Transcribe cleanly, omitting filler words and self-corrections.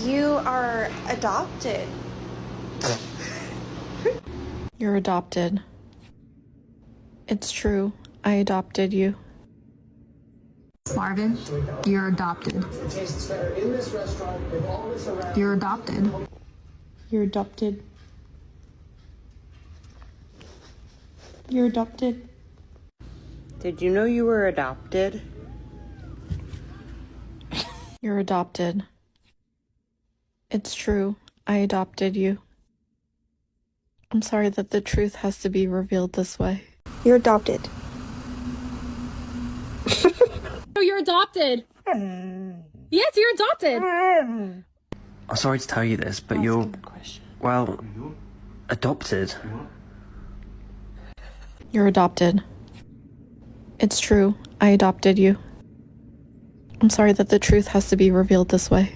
You are adopted. You're adopted. It's true. I adopted you. Marvin, you're adopted. You're adopted. You're adopted. You're adopted. Did you know you were adopted? You're adopted. It's true. I adopted you. I'm sorry that the truth has to be revealed this way. You're adopted. Oh, you're adopted. Yes, you're adopted. I'm sorry to tell you this, but you're, well, adopted. You're adopted. It's true. I adopted you. I'm sorry that the truth has to be revealed this way.